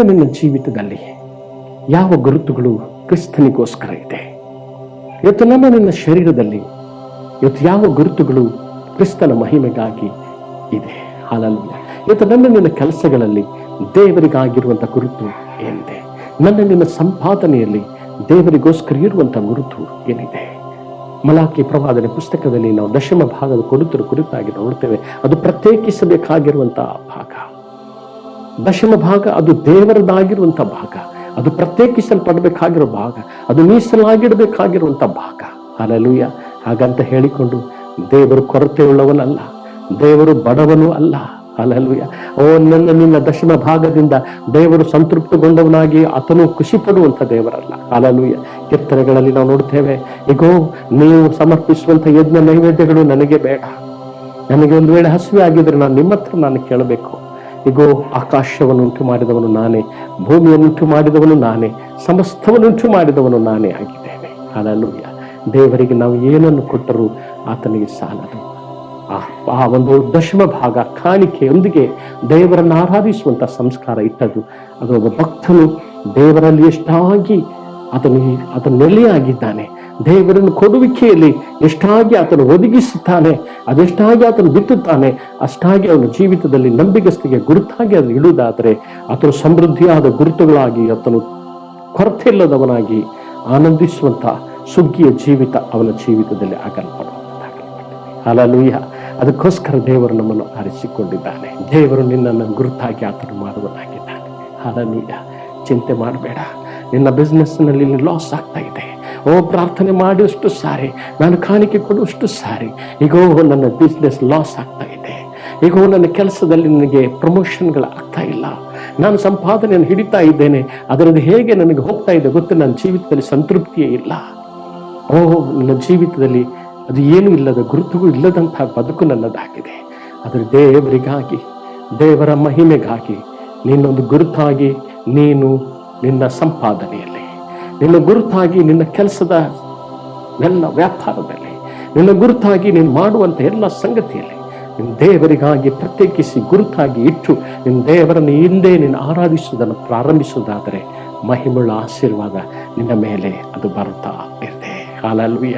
ನಿನ್ನ ಜೀವಿತದಲ್ಲಿ ಯಾವ ಗುರುತುಗಳು ಕ್ರಿಸ್ತನಿಗೋಸ್ಕರ ಇದೆ? ಇವತ್ತು ನಿನ್ನ ಶರೀರದಲ್ಲಿ ಇವತ್ತು ಯಾವ ಗುರುತುಗಳು ಕ್ರಿಸ್ತನ ಮಹಿಮೆಗಾಗಿ ಇದೆ? ಹಾಲೆಲೂಯ. ಇವತ್ತು ನಿನ್ನ ಕೆಲಸಗಳಲ್ಲಿ ದೇವರಿಗಾಗಿರುವಂಥ ಗುರುತು ಏನಿದೆ? ನಿನ್ನ ಸಂಪಾದನೆಯಲ್ಲಿ ದೇವರಿಗೋಸ್ಕರ ಇರುವಂಥ ಗುರುತು ಏನಿದೆ? ಮಲಾಕಿ ಪ್ರವಾದನೆ ಪುಸ್ತಕದಲ್ಲಿ ನಾವು ದಶಮ ಭಾಗದ ಕೊಡುತರ ಕುರಿತಾಗಿ ನೋಡ್ತೇವೆ. ಅದು ಪ್ರತ್ಯೇಕಿಸಬೇಕಾಗಿರುವಂತಹ ಭಾಗ. ದಶಮ ಭಾಗ ಅದು ದೇವರದಾಗಿರುವಂಥ ಭಾಗ, ಅದು ಪ್ರತ್ಯೇಕಿಸಲ್ಪಡಬೇಕಾಗಿರೋ ಭಾಗ, ಅದು ಮೀಸಲಾಗಿಡಬೇಕಾಗಿರುವಂಥ ಭಾಗ. ಹಾಲೆಲೂಯ. ಹಾಗಂತ ಹೇಳಿಕೊಂಡು ದೇವರು ಕೊರತೆ ಉಳ್ಳವನಲ್ಲ, ದೇವರು ಬಡವನೂ ಅಲ್ಲ. ಹಾಲೆಲೂಯ. ನಿನ್ನ ದಶಮ ಭಾಗದಿಂದ ದೇವರು ಸಂತೃಪ್ತಗೊಂಡವನಾಗಿ ಆತನು ಖುಷಿ ಪಡುವಂಥ ದೇವರಲ್ಲ. ಹಾಲೆಲೂಯ. ಕೀರ್ತನೆಗಳಲ್ಲಿ ನಾವು ನೋಡ್ತೇವೆ, ಈಗೋ ನೀವು ಸಮರ್ಪಿಸುವಂಥ ಯಜ್ಞ ನೈವೇದ್ಯಗಳು ನನಗೆ ಬೇಡ. ನನಗೆ ಒಂದು ವೇಳೆ ಹಸಿವೆ ಆಗಿದ್ರೆ ನಿಮ್ಮ ಹತ್ರ ನಾನು ಕೇಳಬೇಕು. ಈಗೋ ಆಕಾಶವನ್ನುಂಟು ಮಾಡಿದವನು ನಾನೇ, ಭೂಮಿಯನ್ನುಂಟು ಮಾಡಿದವನು ನಾನೇ, ಸಮಸ್ತವನ್ನುಂಟು ಮಾಡಿದವನು ನಾನೇ ಆಗಿದ್ದೇನೆ. ಹಾಲೆಲೂಯ. ದೇವರಿಗೆ ನಾವು ಏನನ್ನು ಕೊಟ್ಟರೂ ಆತನಿಗೆ ಸಾಲದು. ಆ ಒಂದು ದಶಮ ಭಾಗ ಕಾಣಿಕೆಯೊಂದಿಗೆ ದೇವರನ್ನು ಆರಾಧಿಸುವಂತ ಸಂಸ್ಕಾರ ಇಟ್ಟದ್ದು. ಅದು ಒಬ್ಬ ಭಕ್ತನು ದೇವರಲ್ಲಿ ಎಷ್ಟಾಗಿ ಆತನು ನೆಲೆಯಾಗಿದ್ದಾನೆ, ದೇವರನ್ನು ಕೊಡುವಿಕೆಯಲ್ಲಿ ಎಷ್ಟಾಗಿ ಆತನು ಒದಗಿಸುತ್ತಾನೆ, ಅದೆಷ್ಟಾಗಿ ಆತನು ಬಿತ್ತುತ್ತಾನೆ, ಅಷ್ಟಾಗಿ ಅವನ ಜೀವಿತದಲ್ಲಿ ನಂಬಿಗಸ್ತಿಗೆ ಗುರುತಾಗಿ ಅದನ್ನು ಇಡುವುದಾದರೆ ಆತನು ಸಮೃದ್ಧಿಯಾದ ಗುರುತುಗಳಾಗಿ ಆತನು ಕೊರತೆ ಇಲ್ಲದವನಾಗಿ ಆನಂದಿಸುವಂತ ಸುಗ್ಗಿಯ ಜೀವಿತ ಅವನ ಜೀವಿತದಲ್ಲಿ ಆಗಲ್ಪಡುವಂತಾಗಲಿ. ಹಾಲೆಲೂಯ. ಅದಕ್ಕೋಸ್ಕರ ದೇವರು ನಮ್ಮನ್ನು ಆರಿಸಿಕೊಂಡಿದ್ದಾನೆ. ದೇವರು ನಿನ್ನನ್ನು ಗುರುತಾಗಿ ಆತನು ಮಾಡುವನಾಗಿದ್ದಾನೆ. ಹಾಲೆಲೂಯ. ಚಿಂತೆ ಮಾಡಬೇಡ. ನಿನ್ನ ಬಿಸ್ನೆಸ್ನಲ್ಲಿ ಲಾಸ್ ಆಗ್ತಾ ಇದೆ, ಪ್ರಾರ್ಥನೆ ಮಾಡುವಷ್ಟು ಸಾರಿ, ನಾನು ಕಾಣಿಕೆ ಕೊಡುವಷ್ಟು ಸಾರಿ, ಈಗೋ ನನ್ನ ಬಿಸ್ನೆಸ್ ಲಾಸ್ ಆಗ್ತಾ ಇದೆ, ಈಗೋ ನನ್ನ ಕೆಲಸದಲ್ಲಿ ನನಗೆ ಪ್ರಮೋಷನ್ಗಳು ಆಗ್ತಾ ಇಲ್ಲ, ನಾನು ಸಂಪಾದನೆಯನ್ನು ಹಿಡಿತಾ ಇದ್ದೇನೆ, ಅದರಲ್ಲಿ ಹೇಗೆ ನನಗೆ ಹೋಗ್ತಾ ಇದೆ ಗೊತ್ತು, ನನ್ನ ಜೀವಿತದಲ್ಲಿ ಸಂತೃಪ್ತಿಯೇ ಇಲ್ಲ. ನನ್ನ ಜೀವಿತದಲ್ಲಿ ಅದು ಏನೂ ಇಲ್ಲದ, ಗುರುತುಗೂ ಇಲ್ಲದಂತಹ ಬದುಕು ನನ್ನದಾಗಿದೆ. ಅದರ ದೇವರಿಗಾಗಿ, ದೇವರ ಮಹಿಮೆಗಾಗಿ ನಿನ್ನೊಂದು ಗುರುತಾಗಿ ನೀನು ನಿನ್ನ ಸಂಪಾದನೆಯಲ್ಲಿ, ನಿನ್ನ ಗುರುತಾಗಿ ನಿನ್ನ ಕೆಲಸದ ಎಲ್ಲ ವ್ಯಾಪಾರದಲ್ಲಿ, ನಿನ್ನ ಗುರುತಾಗಿ ನೀನು ಮಾಡುವಂಥ ಎಲ್ಲ ಸಂಗತಿಯಲ್ಲಿ ನಿನ್ನ ದೇವರಿಗಾಗಿ ಪ್ರತ್ಯೇಕಿಸಿ ಗುರುತಾಗಿ ಇಟ್ಟು ನಿನ್ನ ದೇವರನ್ನು ಹಿಂದೆ ನೀನು ಆರಾಧಿಸುವುದನ್ನು ಪ್ರಾರಂಭಿಸುವುದಾದರೆ ಮಹಿಮೆಯ ಆಶೀರ್ವಾದ ನಿನ್ನ ಮೇಲೆ ಅದು ಬರುತ್ತಾ ಇರುತ್ತೆ. ಹಾಲೆಲೂಯ.